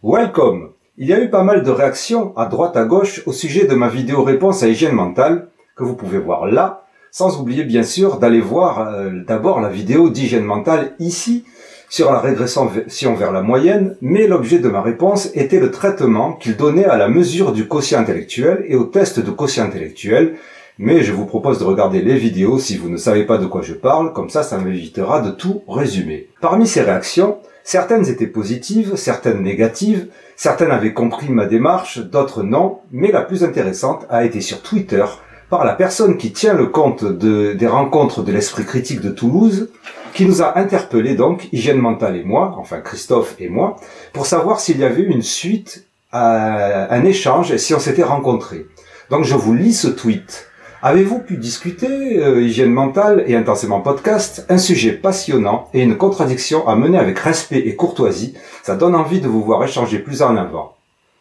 Welcome! Il y a eu pas mal de réactions à droite à gauche au sujet de ma vidéo réponse à hygiène mentale, que vous pouvez voir là, sans oublier bien sûr d'aller voir d'abord la vidéo d'hygiène mentale ici, sur la régression vers la moyenne, mais l'objet de ma réponse était le traitement qu'il donnait à la mesure du quotient intellectuel et au test de quotient intellectuel, mais je vous propose de regarder les vidéos si vous ne savez pas de quoi je parle, comme ça m'évitera de tout résumer. Parmi ces réactions, certaines étaient positives, certaines négatives, certaines avaient compris ma démarche, d'autres non, mais la plus intéressante a été sur Twitter, par la personne qui tient le compte des rencontres de l'esprit critique de Toulouse, qui nous a interpellés donc, Hygiène Mentale et moi, enfin Christophe et moi, pour savoir s'il y avait eu une suite à un échange et si on s'était rencontrés. Donc je vous lis ce tweet. Avez-vous pu discuter, Hygiène Mentale et Intensément Podcast, un sujet passionnant et une contradiction à mener avec respect et courtoisie, ça donne envie de vous voir échanger plus en avant.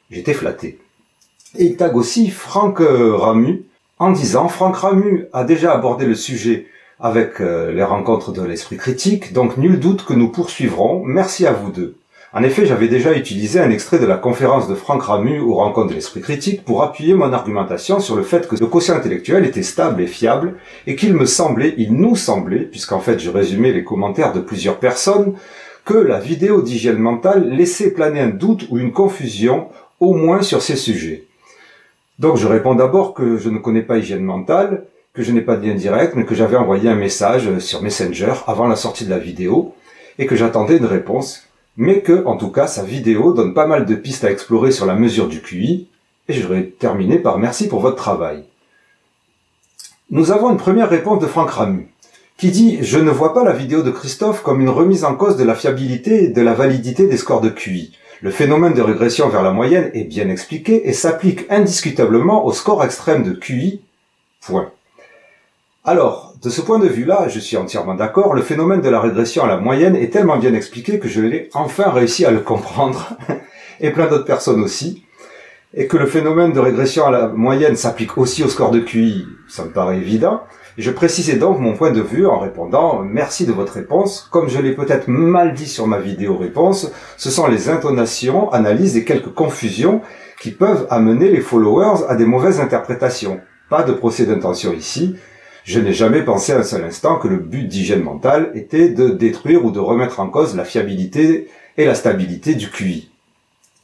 J'étais flatté. Et il tag aussi Franck Ramu, en disant « Franck Ramu a déjà abordé le sujet avec les rencontres de l'esprit critique, donc nul doute que nous poursuivrons, merci à vous deux. » En effet, j'avais déjà utilisé un extrait de la conférence de Franck Ramu aux rencontres de l'esprit critique pour appuyer mon argumentation sur le fait que le quotient intellectuel était stable et fiable et qu'il nous semblait, puisqu'en fait je résumais les commentaires de plusieurs personnes, que la vidéo d'hygiène mentale laissait planer un doute ou une confusion, au moins sur ces sujets. Donc je réponds d'abord que je ne connais pas hygiène mentale, que je n'ai pas de lien direct, mais que j'avais envoyé un message sur Messenger avant la sortie de la vidéo et que j'attendais une réponse. Mais que, en tout cas, sa vidéo donne pas mal de pistes à explorer sur la mesure du QI, et je vais terminer par merci pour votre travail. Nous avons une première réponse de Franck Ramu, qui dit « Je ne vois pas la vidéo de Christophe comme une remise en cause de la fiabilité et de la validité des scores de QI. Le phénomène de régression vers la moyenne est bien expliqué et s'applique indiscutablement au score extrême de QI. Point. » Alors, de ce point de vue-là, je suis entièrement d'accord, le phénomène de la régression à la moyenne est tellement bien expliqué que je l'ai enfin réussi à le comprendre, et plein d'autres personnes aussi, et que le phénomène de régression à la moyenne s'applique aussi au score de QI, ça me paraît évident, et je précisais donc mon point de vue en répondant « Merci de votre réponse. Comme je l'ai peut-être mal dit sur ma vidéo réponse, ce sont les intonations, analyses et quelques confusions qui peuvent amener les followers à des mauvaises interprétations. Pas de procès d'intention ici. Je n'ai jamais pensé un seul instant que le but d'hygiène mentale était de détruire ou de remettre en cause la fiabilité et la stabilité du QI.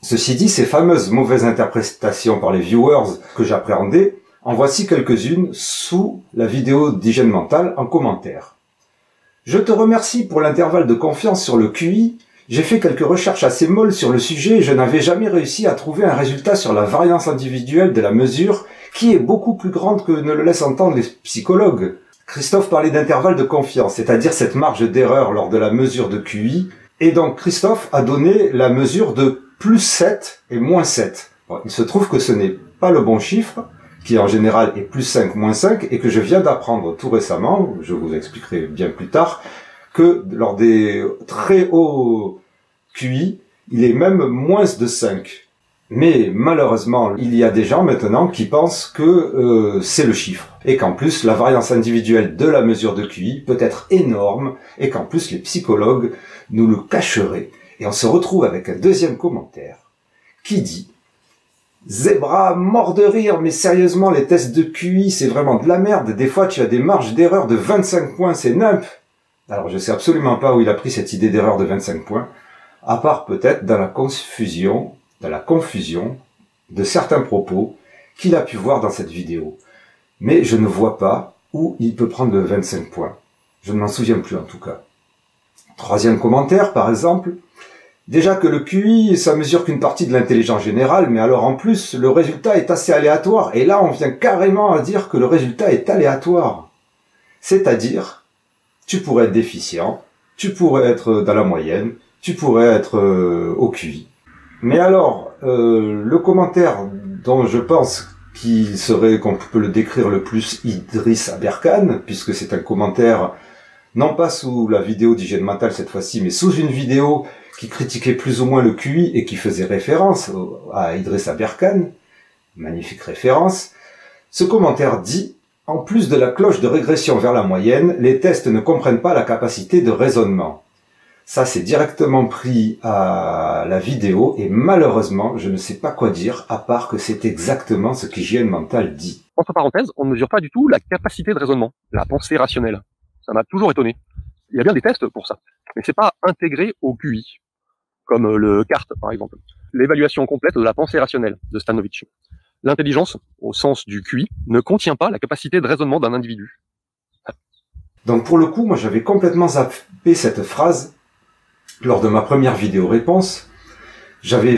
Ceci dit, ces fameuses mauvaises interprétations par les viewers que j'appréhendais, en voici quelques-unes sous la vidéo d'hygiène mentale en commentaire. Je te remercie pour l'intervalle de confiance sur le QI. J'ai fait quelques recherches assez molles sur le sujet et je n'avais jamais réussi à trouver un résultat sur la variance individuelle de la mesure qui est beaucoup plus grande que ne le laissent entendre les psychologues. Christophe parlait d'intervalle de confiance, c'est-à-dire cette marge d'erreur lors de la mesure de QI, et donc Christophe a donné la mesure de plus 7 et moins 7. Bon, il se trouve que ce n'est pas le bon chiffre, qui en général est plus 5, moins 5, et que je viens d'apprendre tout récemment, je vous expliquerai bien plus tard, que lors des très hauts QI, il est même moins de 5. Mais malheureusement, il y a des gens maintenant qui pensent que c'est le chiffre, et qu'en plus la variance individuelle de la mesure de QI peut être énorme, et qu'en plus les psychologues nous le cacheraient. Et on se retrouve avec un deuxième commentaire qui dit « Zebra, mort de rire, mais sérieusement les tests de QI c'est vraiment de la merde, des fois tu as des marges d'erreur de 25 points, c'est nimp !» Alors je sais absolument pas où il a pris cette idée d'erreur de 25 points, à part peut-être dans la confusion de certains propos qu'il a pu voir dans cette vidéo. Mais je ne vois pas où il peut prendre le 25 points. Je ne m'en souviens plus en tout cas. Troisième commentaire par exemple. Déjà que le QI, ça mesure qu'une partie de l'intelligence générale, mais alors en plus, le résultat est assez aléatoire. Et là, on vient carrément à dire que le résultat est aléatoire. C'est-à-dire, tu pourrais être déficient, tu pourrais être dans la moyenne, tu pourrais être au QI. Mais alors, le commentaire dont je pense qu'il serait, qu'on peut le décrire le plus, Idriss Aberkan, puisque c'est un commentaire, non pas sous la vidéo d'hygiène mentale cette fois-ci, mais sous une vidéo qui critiquait plus ou moins le QI et qui faisait référence à Idriss Aberkan, magnifique référence, ce commentaire dit « En plus de la cloche de régression vers la moyenne, les tests ne comprennent pas la capacité de raisonnement. Ça, c'est directement pris à la vidéo et malheureusement, je ne sais pas quoi dire à part que c'est exactement ce qu'Hygiène Mentale dit. Entre parenthèses, on ne mesure pas du tout la capacité de raisonnement, la pensée rationnelle. Ça m'a toujours étonné. Il y a bien des tests pour ça, mais c'est pas intégré au QI, comme le CART par exemple. L'évaluation complète de la pensée rationnelle de Stanovich. L'intelligence, au sens du QI, ne contient pas la capacité de raisonnement d'un individu. Donc pour le coup, moi j'avais complètement zappé cette phrase lors de ma première vidéo réponse. J'avais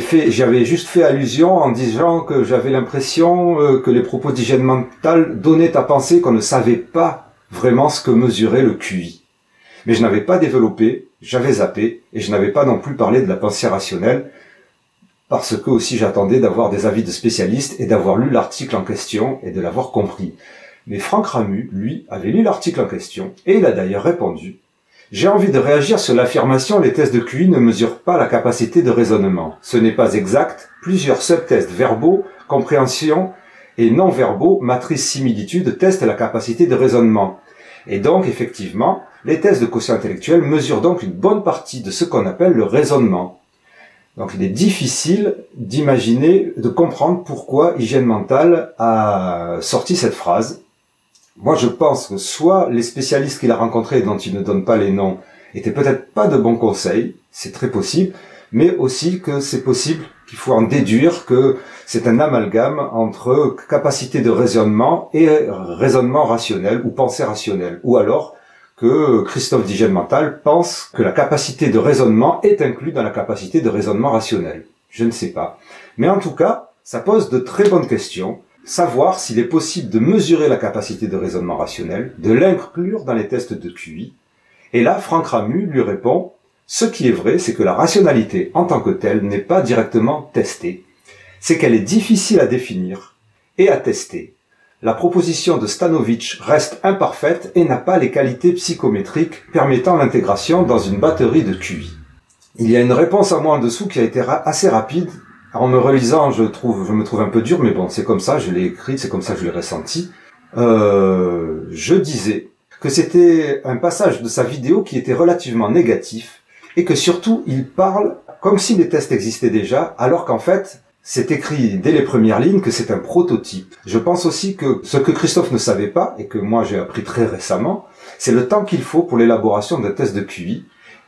juste fait allusion en disant que j'avais l'impression que les propos d'hygiène mentale donnaient à penser qu'on ne savait pas vraiment ce que mesurait le QI. Mais je n'avais pas développé, j'avais zappé, et je n'avais pas non plus parlé de la pensée rationnelle, parce que aussi j'attendais d'avoir des avis de spécialistes et d'avoir lu l'article en question et de l'avoir compris. Mais Franck Ramu, lui, avait lu l'article en question, et il a d'ailleurs répondu « J'ai envie de réagir sur l'affirmation les tests de QI ne mesurent pas la capacité de raisonnement. Ce n'est pas exact, plusieurs subtests verbaux, compréhension et non-verbaux, matrice similitude, testent la capacité de raisonnement. Et donc, effectivement, les tests de quotient intellectuel mesurent donc une bonne partie de ce qu'on appelle le raisonnement. Donc il est difficile d'imaginer, de comprendre pourquoi Hygiène Mentale a sorti cette phrase. Moi, je pense que soit les spécialistes qu'il a rencontrés, dont il ne donne pas les noms, étaient peut-être pas de bons conseils, c'est très possible, mais aussi que c'est possible qu'il faut en déduire que c'est un amalgame entre capacité de raisonnement et raisonnement rationnel ou pensée rationnelle, ou alors que Christophe d'Hygiène Mentale pense que la capacité de raisonnement est inclue dans la capacité de raisonnement rationnel. Je ne sais pas. Mais en tout cas, ça pose de très bonnes questions. Savoir s'il est possible de mesurer la capacité de raisonnement rationnel, de l'inclure dans les tests de QI. Et là, Franck Ramu lui répond « Ce qui est vrai, c'est que la rationalité en tant que telle n'est pas directement testée. C'est qu'elle est difficile à définir et à tester. La proposition de Stanovich reste imparfaite et n'a pas les qualités psychométriques permettant l'intégration dans une batterie de QI. » Il y a une réponse à moi en dessous qui a été assez rapide. En me relisant, je me trouve un peu dur, mais bon, c'est comme ça, je l'ai écrit, c'est comme ça que je l'ai ressenti. Je disais que c'était un passage de sa vidéo qui était relativement négatif et que surtout, il parle comme si les tests existaient déjà, alors qu'en fait, c'est écrit dès les premières lignes que c'est un prototype. Je pense aussi que ce que Christophe ne savait pas, et que moi j'ai appris très récemment, c'est le temps qu'il faut pour l'élaboration d'un test de QI.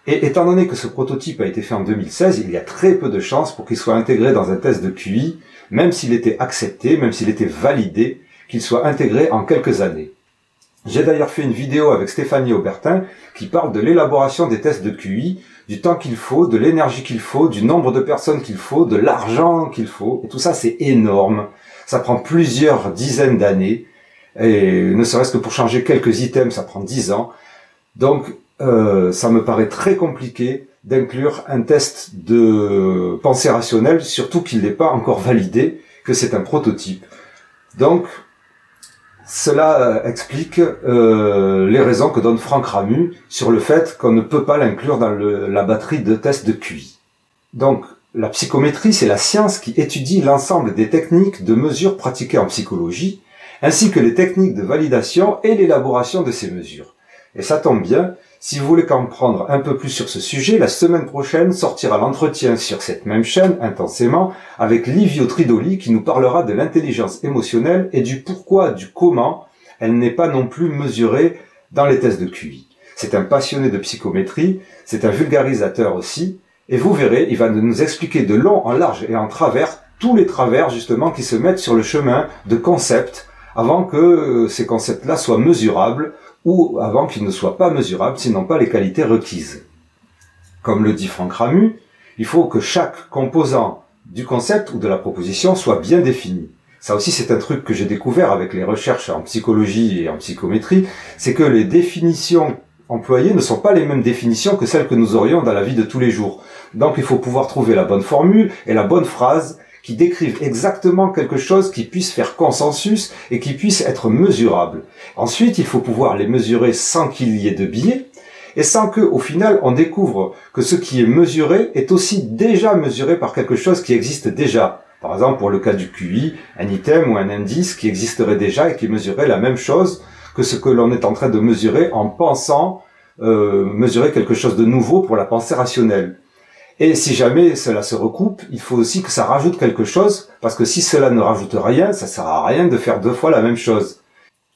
Et étant donné que ce prototype a été fait en 2016, il y a très peu de chances pour qu'il soit intégré dans un test de QI, même s'il était accepté, même s'il était validé, qu'il soit intégré en quelques années. J'ai d'ailleurs fait une vidéo avec Stéphanie Aubertin qui parle de l'élaboration des tests de QI, du temps qu'il faut, de l'énergie qu'il faut, du nombre de personnes qu'il faut, de l'argent qu'il faut. Et tout ça, c'est énorme. Ça prend plusieurs dizaines d'années. Et ne serait-ce que pour changer quelques items, ça prend 10 ans. Donc, ça me paraît très compliqué d'inclure un test de pensée rationnelle, surtout qu'il n'est pas encore validé, que c'est un prototype. Donc, cela explique les raisons que donne Franck Ramu sur le fait qu'on ne peut pas l'inclure dans la batterie de tests de QI. Donc, la psychométrie, c'est la science qui étudie l'ensemble des techniques de mesure pratiquées en psychologie, ainsi que les techniques de validation et l'élaboration de ces mesures. Et ça tombe bien, si vous voulez comprendre un peu plus sur ce sujet, la semaine prochaine sortira l'entretien sur cette même chaîne, intensément, avec Livio Tridoli qui nous parlera de l'intelligence émotionnelle et du pourquoi, du comment elle n'est pas non plus mesurée dans les tests de QI. C'est un passionné de psychométrie, c'est un vulgarisateur aussi, et vous verrez, il va nous expliquer de long en large et en travers tous les travers justement qui se mettent sur le chemin de concepts avant que ces concepts-là soient mesurables ou avant qu'ils ne soient pas mesurables s'ils n'ont pas les qualités requises. Comme le dit Franck Ramu, il faut que chaque composant du concept ou de la proposition soit bien défini. Ça aussi, c'est un truc que j'ai découvert avec les recherches en psychologie et en psychométrie, c'est que les définitions employées ne sont pas les mêmes définitions que celles que nous aurions dans la vie de tous les jours. Donc, il faut pouvoir trouver la bonne formule et la bonne phrase qui décrivent exactement quelque chose qui puisse faire consensus et qui puisse être mesurable. Ensuite, il faut pouvoir les mesurer sans qu'il y ait de biais et sans que, au final, on découvre que ce qui est mesuré est aussi déjà mesuré par quelque chose qui existe déjà. Par exemple, pour le cas du QI, un item ou un indice qui existerait déjà et qui mesurerait la même chose que ce que l'on est en train de mesurer en pensant mesurer quelque chose de nouveau pour la pensée rationnelle. Et si jamais cela se recoupe, il faut aussi que ça rajoute quelque chose, parce que si cela ne rajoute rien, ça sert à rien de faire 2 fois la même chose.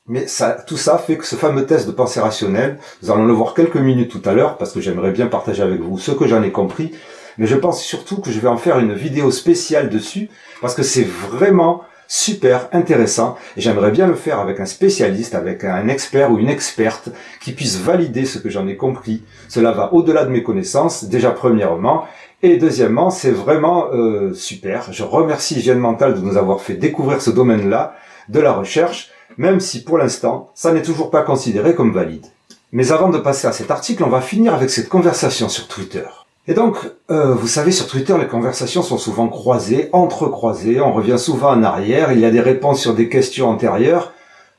Mais tout ça fait que ce fameux test de pensée rationnelle, nous allons le voir quelques minutes tout à l'heure, parce que j'aimerais bien partager avec vous ce que j'en ai compris, mais je pense surtout que je vais en faire une vidéo spéciale dessus, parce que c'est vraiment super intéressant, et j'aimerais bien le faire avec un spécialiste, avec un expert ou une experte, qui puisse valider ce que j'en ai compris. Cela va au-delà de mes connaissances, déjà premièrement, et deuxièmement, c'est vraiment super. Je remercie Hygiène Mentale de nous avoir fait découvrir ce domaine-là, de la recherche, même si pour l'instant, ça n'est toujours pas considéré comme valide. Mais avant de passer à cet article, on va finir avec cette conversation sur Twitter. Et donc, vous savez, sur Twitter, les conversations sont souvent croisées, entrecroisées, on revient souvent en arrière, il y a des réponses sur des questions antérieures.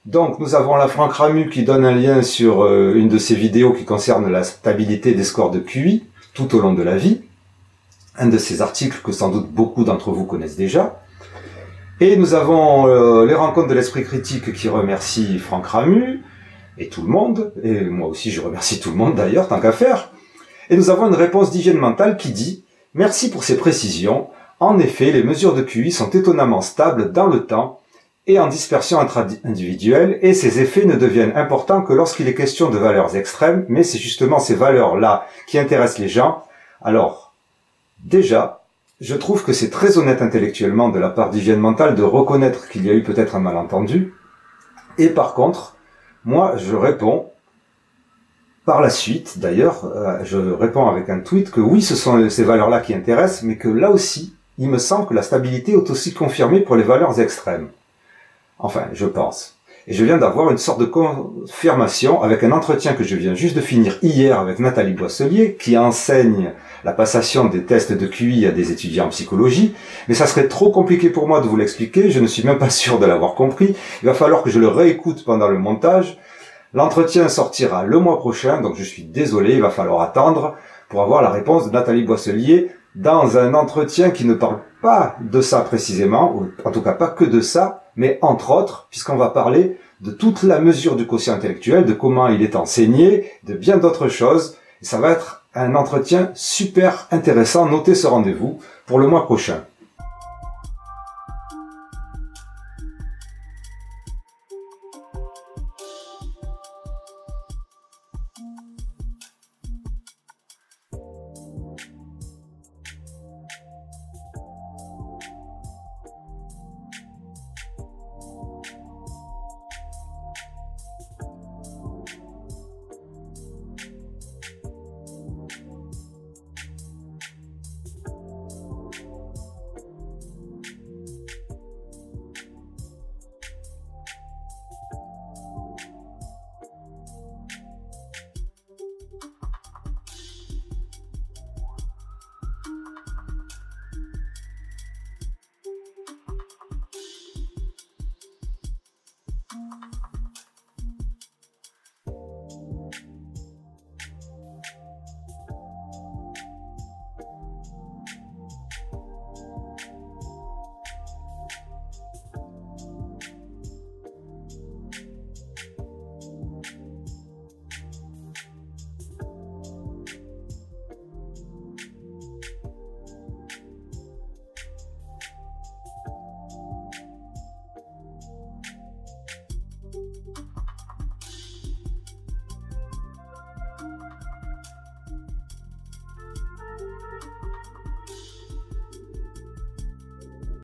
Donc, nous avons la Franck Ramu qui donne un lien sur une de ses vidéos qui concerne la stabilité des scores de QI tout au long de la vie. Un de ces articles que sans doute beaucoup d'entre vous connaissent déjà. Et nous avons les rencontres de l'esprit critique qui remercient Franck Ramu et tout le monde. Et moi aussi, je remercie tout le monde d'ailleurs, tant qu'à faire. Et nous avons une réponse d'Hygiène Mentale qui dit « Merci pour ces précisions. En effet, les mesures de QI sont étonnamment stables dans le temps et en dispersion intra-individuelle et ces effets ne deviennent importants que lorsqu'il est question de valeurs extrêmes, mais c'est justement ces valeurs-là qui intéressent les gens. Alors, déjà, je trouve que c'est très honnête intellectuellement de la part d'Hygiène Mentale de reconnaître qu'il y a eu peut-être un malentendu. Et par contre, moi, je réponds... Par la suite, d'ailleurs, je réponds avec un tweet que oui, ce sont ces valeurs-là qui intéressent, mais que là aussi, il me semble que la stabilité est aussi confirmée pour les valeurs extrêmes. Enfin, je pense. Et je viens d'avoir une sorte de confirmation avec un entretien que je viens juste de finir hier avec Nathalie Boisselier, qui enseigne la passation des tests de QI à des étudiants en psychologie. Mais ça serait trop compliqué pour moi de vous l'expliquer, je ne suis même pas sûr de l'avoir compris. Il va falloir que je le réécoute pendant le montage. L'entretien sortira le mois prochain, donc je suis désolé, il va falloir attendre pour avoir la réponse de Nathalie Boisselier dans un entretien qui ne parle pas de ça précisément, ou en tout cas pas que de ça, mais entre autres, puisqu'on va parler de toute la mesure du quotient intellectuel, de comment il est enseigné, de bien d'autres choses. Et ça va être un entretien super intéressant, notez ce rendez-vous pour le mois prochain.